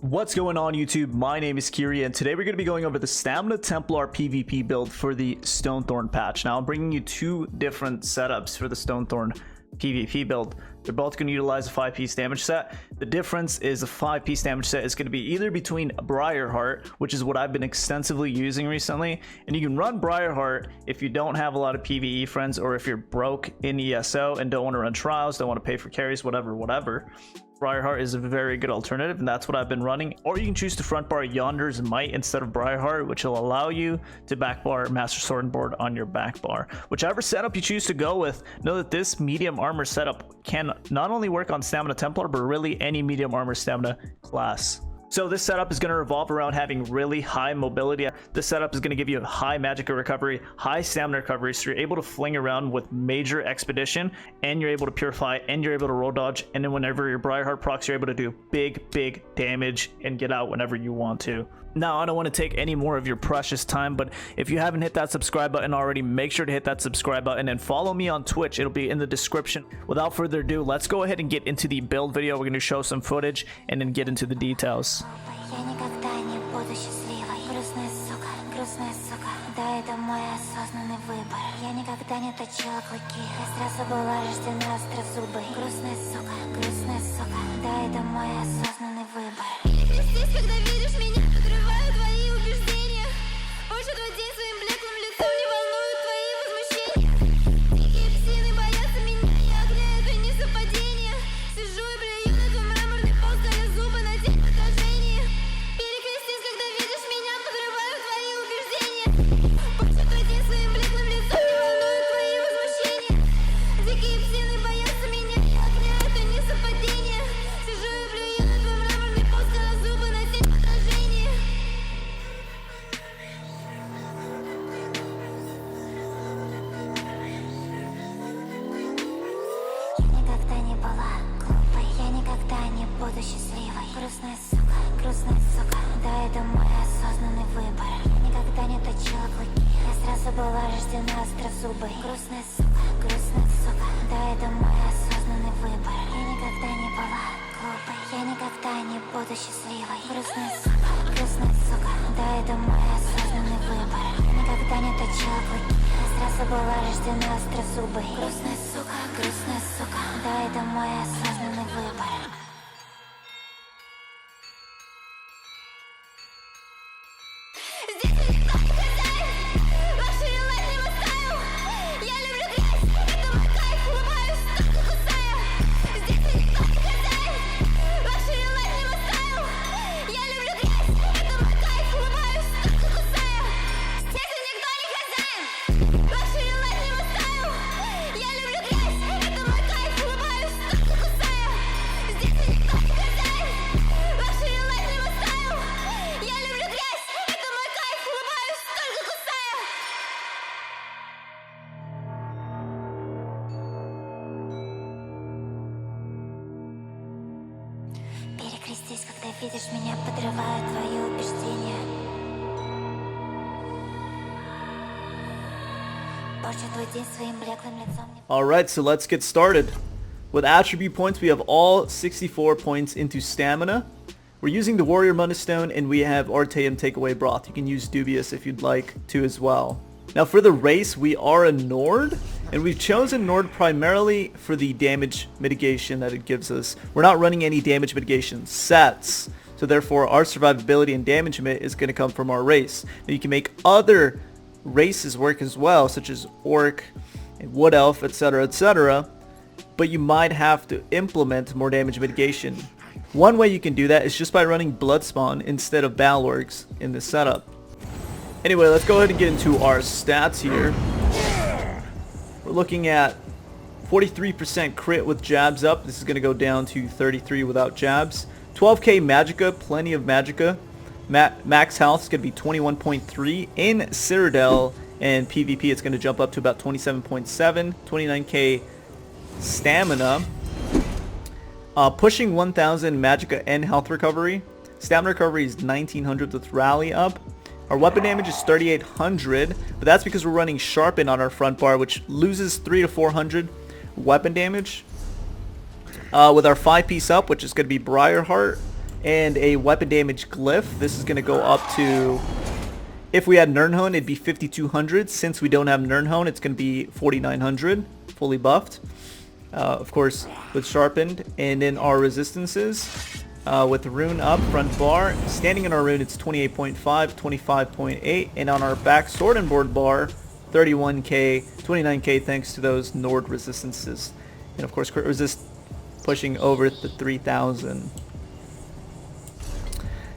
What's going on YouTube? My name is Kiri and today we're going to be going over the Stamina Templar PvP build for the STONETHORN patch. Now I'm bringing you two different setups for the STONETHORN PvP build. They're both going to utilize a 5-piece damage set. The difference is a 5-piece damage set is going to be either between Briarheart, which is what I've been extensively using recently, and you can run Briarheart if you don't have a lot of PvE friends or if you're broke in ESO and don't want to run trials, don't want to pay for carries, whatever. Briarheart is a very good alternative, and that's what I've been running. Or you can choose to front bar Yonder's Might instead of Briarheart, which will allow you to back bar Master Sword and Board on your back bar. Whichever setup you choose to go with, know that this medium armor setup can not only work on Stamina Templar, but really any medium armor stamina class. So this setup is going to revolve around having really high mobility. This setup is going to give you high magicka recovery, high stamina recovery, so you're able to fling around with major expedition, and you're able to purify, and you're able to roll dodge, and then whenever your Briarheart procs, you're able to do big damage and get out whenever you want to. Now, I don't want to take any more of your precious time, but if you haven't hit that subscribe button already, make sure to hit that subscribe button and follow me on Twitch. It'll be in the description. Without further ado, let's go ahead and get into the build video. We're going to show some footage and then get into the details. Грустная сука, да, это мой осознанный выбор. Я никогда не точила клыки, я сразу была рождена острозубой. Грустная сука, да, это мой осознанный выбор. Я никогда не была глупой, я никогда не буду счастливой. Грустная сука, да, это мой осознанный выбор. Я никогда не точила клыки, я сразу была рождена острозубой. Грустная сука, да, это мой осознанный выбор. Перекрестись, когда видишь меня, подрываю твои убеждения. Порчу твой день своим блеклым лицом. Alright, so let's get started. With attribute points, we have all 64 points into stamina. We're using the Warrior Monostone, and we have Artaeum Takeaway Broth. You can use Dubious if you'd like to as well. Now for the race, we are a Nord, and we've chosen Nord primarily for the damage mitigation that it gives us. We're not running any damage mitigation sets, so therefore our survivability and damage mit is going to come from our race. Now you can make other races work as well, such as Orc and Wood Elf, etc, but you might have to implement more damage mitigation. One way you can do that is just by running Bloodspawn instead of Balorgs in this setup. Anyway, let's go ahead and get into our stats here. We're looking at 43% crit with jabs up. This is going to go down to 33 without jabs. 12k magicka, plenty of magicka. Max health is going to be 21.3. In Citadel and PvP, it's going to jump up to about 27.7. 29k stamina. Pushing 1000 magicka and health recovery. Stamina recovery is 1900 with rally up. Our weapon damage is 3800, but that's because we're running Sharpen on our front bar, which loses 300 to 400 weapon damage. With our 5-piece up, which is going to be Briarheart and a weapon damage glyph. This is going to go up to, if we had Nirnhone, it'd be 5200. Since we don't have Nirnhone, it's going to be 4900, fully buffed. Of course, with sharpened. And then our resistances, with rune up, front bar. Standing in our rune, it's 28.5, 25.8. And on our back sword and board bar, 31k, 29k thanks to those Nord resistances. And of course, crit resist pushing over the 3000.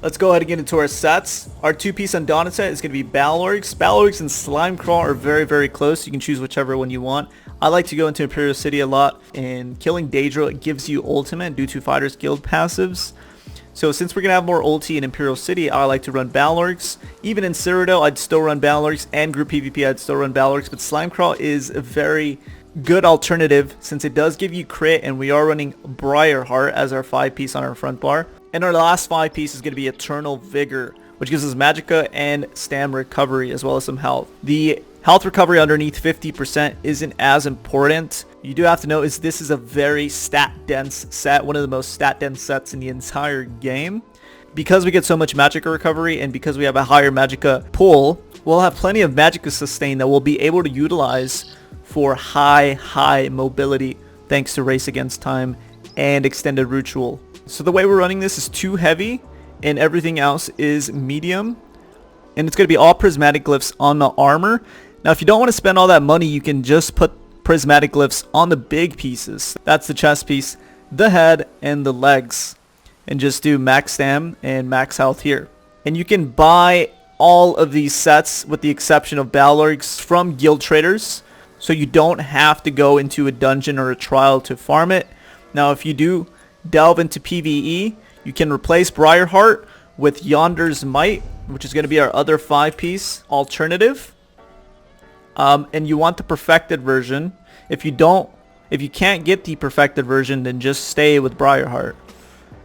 Let's go ahead and get into our sets. Our 2-piece Undaunted set is going to be Balorgs. Balorgs and Slime Crawl are very, very close. You can choose whichever one you want. I like to go into Imperial City a lot, and killing Daedra gives you ultimate due to Fighters Guild passives. So since we're going to have more ulti in Imperial City, I like to run Balorgs. Even in Cyrodiil, I'd still run Balorgs, and group PvP, I'd still run Balorgs. But Slime Crawl is a very good alternative since it does give you crit, and we are running Briarheart as our 5-piece on our front bar. And our last 5-piece is going to be Eternal Vigor, which gives us Magicka and Stam recovery as well as some health. The health recovery underneath 50% isn't as important. You do have to know is this is a very stat dense set, one of the most stat dense sets in the entire game. Because we get so much Magicka recovery and because we have a higher Magicka pool, we'll have plenty of Magicka sustain that we'll be able to utilize for high mobility thanks to Race Against Time and Extended Ritual. So the way we're running this is 2 heavy and everything else is medium. And it's going to be all prismatic glyphs on the armor. Now if you don't want to spend all that money, you can just put prismatic glyphs on the big pieces. That's the chest piece, the head, and the legs. And just do max stam and max health here. And you can buy all of these sets with the exception of Balorgs from guild traders. So you don't have to go into a dungeon or a trial to farm it. Now if you do delve into PvE, you can replace Briarheart with Yonder's Might, which is going to be our other 5-piece alternative. And you want the perfected version. If you can't get the perfected version, then just stay with Briarheart,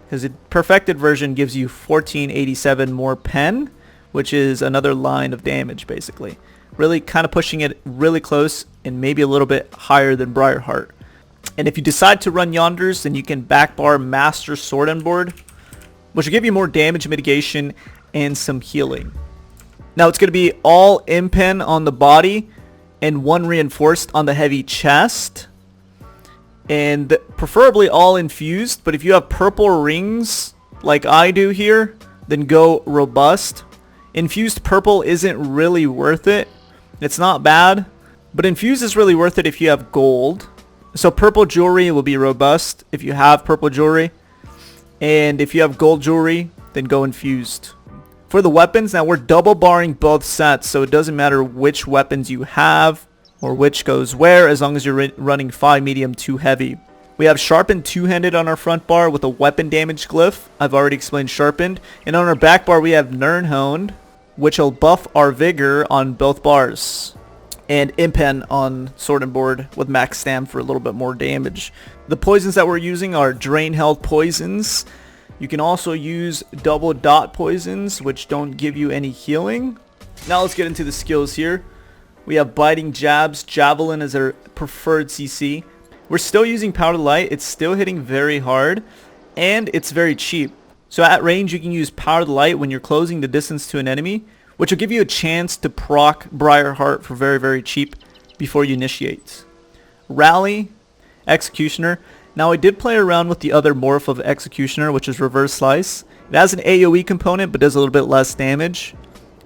because the perfected version gives you 1487 more pen, which is another line of damage basically. Really kind of pushing it really close and maybe a little bit higher than Briarheart. And if you decide to run Yonders, then you can backbar Master Sword and Board, which will give you more damage mitigation and some healing. Now it's going to be all impen on the body and 1 reinforced on the heavy chest. And preferably all infused, but if you have purple rings like I do here, then go robust. Infused purple isn't really worth it. It's not bad, but infused is really worth it if you have gold. So purple jewelry will be robust if you have purple jewelry. And if you have gold jewelry, then go infused. For the weapons, now we're double barring both sets, so it doesn't matter which weapons you have or which goes where, as long as you're running 5 medium 2 heavy. We have sharpened 2-handed on our front bar with a weapon damage glyph. I've already explained sharpened. And on our back bar we have Nirnhoned, which will buff our vigor on both bars. And impen on sword and board with max stam for a little bit more damage. The poisons that we're using are drain health poisons. You can also use double dot poisons, which don't give you any healing. Now let's get into the skills here. We have biting jabs, javelin as our preferred CC. We're still using powder light. It's still hitting very hard and it's very cheap. So at range you can use powder light when you're closing the distance to an enemy, which will give you a chance to proc Briarheart for very, very cheap before you initiate. Rally, Executioner. Now I did play around with the other morph of Executioner, which is Reverse Slice. It has an AoE component but does a little bit less damage.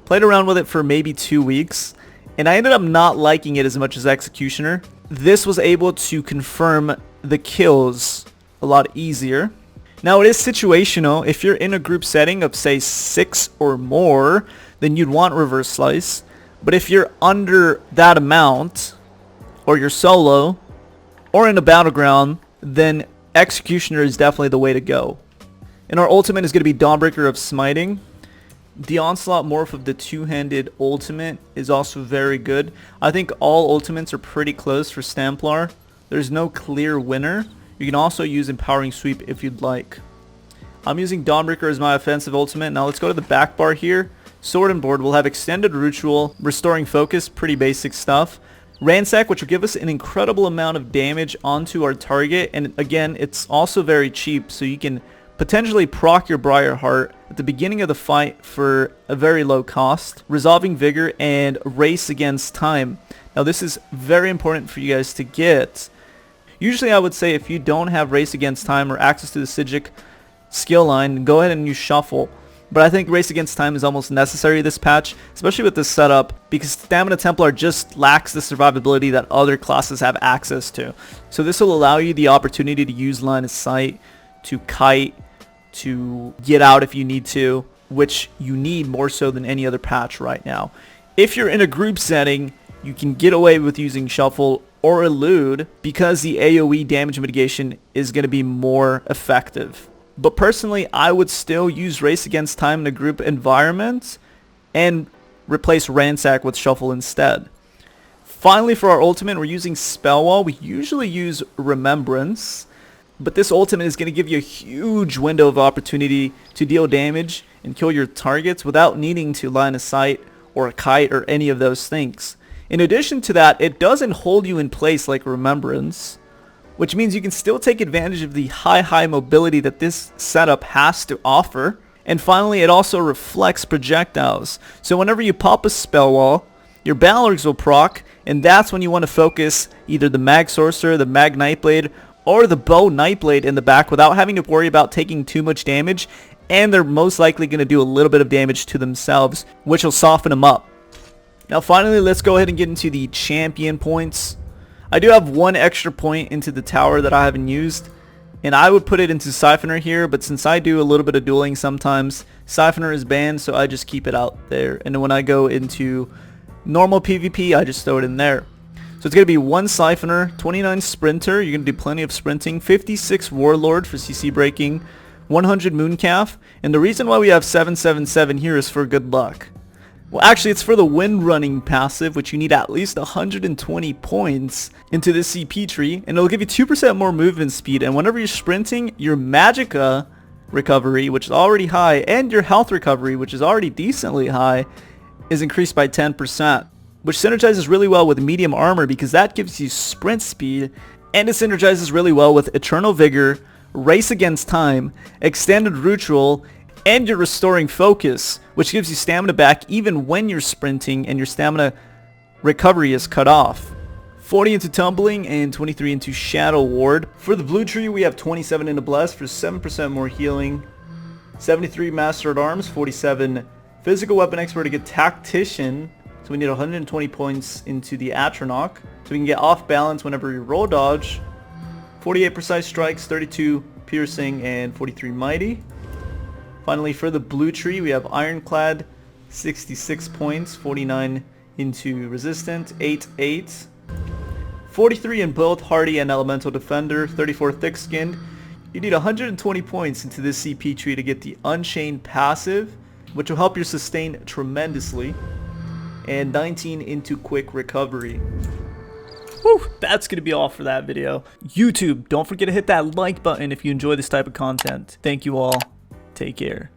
Played around with it for maybe 2 weeks, and I ended up not liking it as much as Executioner. This was able to confirm the kills a lot easier. Now it is situational. If you're in a group setting of say 6 or more, then you'd want Reverse Slice. But if you're under that amount, or you're solo, or in a battleground, then Executioner is definitely the way to go. And our ultimate is going to be Dawnbreaker of Smiting. The Onslaught morph of the 2-handed ultimate is also very good. I think all ultimates are pretty close for Stamplar. There's no clear winner. You can also use Empowering Sweep if you'd like. I'm using Dawnbreaker as my offensive ultimate. Now let's go to the back bar here. Sword and Board will have Extended Ritual, Restoring Focus, pretty basic stuff. Ransack, which will give us an incredible amount of damage onto our target. And again, it's also very cheap, so you can potentially proc your Briarheart at the beginning of the fight for a very low cost, resolving vigor, and race against time. Now this is very important for you guys to get. Usually I would say if you don't have race against time or access to the Psijic skill line, go ahead and use shuffle. But I think race against time is almost necessary this patch, especially with this setup, because Stamina Templar just lacks the survivability that other classes have access to. So this will allow you the opportunity to use line of sight, to kite, to get out if you need to, which you need more so than any other patch right now. If you're in a group setting, you can get away with using shuffle or elude because the AoE damage mitigation is going to be more effective. But personally, I would still use race against time in a group environment and replace ransack with shuffle instead. Finally, for our ultimate, we're using spell wall. We usually use remembrance, but this ultimate is going to give you a huge window of opportunity to deal damage and kill your targets without needing to line of sight or a kite or any of those things. In addition to that, it doesn't hold you in place like remembrance, which means you can still take advantage of the high mobility that this setup has to offer. And finally, it also reflects projectiles. So whenever you pop a spell wall, your Balorgs will proc, and that's when you want to focus either the Mag Sorcerer, the Mag Nightblade, or the Bow Nightblade in the back without having to worry about taking too much damage, and they're most likely going to do a little bit of damage to themselves, which will soften them up. Now finally, let's go ahead and get into the champion points. I do have one extra point into the tower that I haven't used, and I would put it into Siphoner here, but since I do a little bit of dueling sometimes, Siphoner is banned, so I just keep it out there. And then when I go into normal PvP, I just throw it in there. So it's going to be 1 Siphoner, 29 Sprinter, you're going to do plenty of sprinting, 56 Warlord for CC breaking, 100 Mooncalf, and the reason why we have 777 here is for good luck. Well, actually, it's for the wind running passive, which you need at least 120 points into this CP tree, and it'll give you 2% more movement speed, and whenever you're sprinting, your Magicka recovery, which is already high, and your health recovery, which is already decently high, is increased by 10, which synergizes really well with medium armor because that gives you sprint speed, and it synergizes really well with Eternal Vigor, Race Against Time, Extended Ritual, and you're restoring focus, which gives you stamina back even when you're sprinting and your stamina recovery is cut off. 40 into Tumbling and 23 into Shadow Ward. For the blue tree, we have 27 into Bless for 7% more healing, 73 Master at Arms, 47 Physical Weapon Expert to get Tactician, so we need 120 points into the Atronach, so we can get off balance whenever you roll dodge, 48 Precise Strikes, 32 Piercing, and 43 Mighty. Finally, for the blue tree, we have Ironclad, 66 points, 49 into Resistant, 8, 43 in both Hardy and Elemental Defender, 34 Thick-Skinned. You need 120 points into this CP tree to get the Unchained passive, which will help your sustain tremendously, and 19 into Quick Recovery. Whew, that's going to be all for that video. YouTube, don't forget to hit that like button if you enjoy this type of content. Thank you all. Take care.